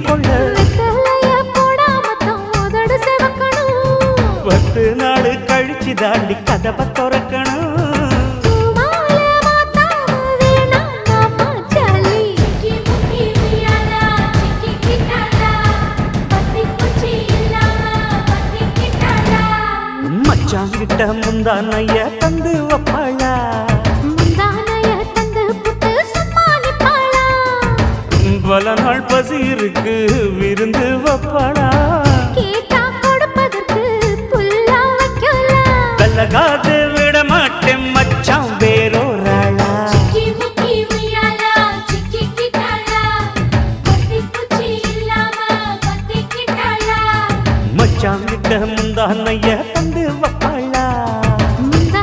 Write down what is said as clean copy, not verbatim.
கொள்ள 10 நாள் கழிச்சு தாண்டி கதவை திறக்கணும். மச்சாங்கிட்ட முந்தானைய தந்து வப்பாளா, பல நாள் பசி இருக்கு விருந்து வப்பாளா.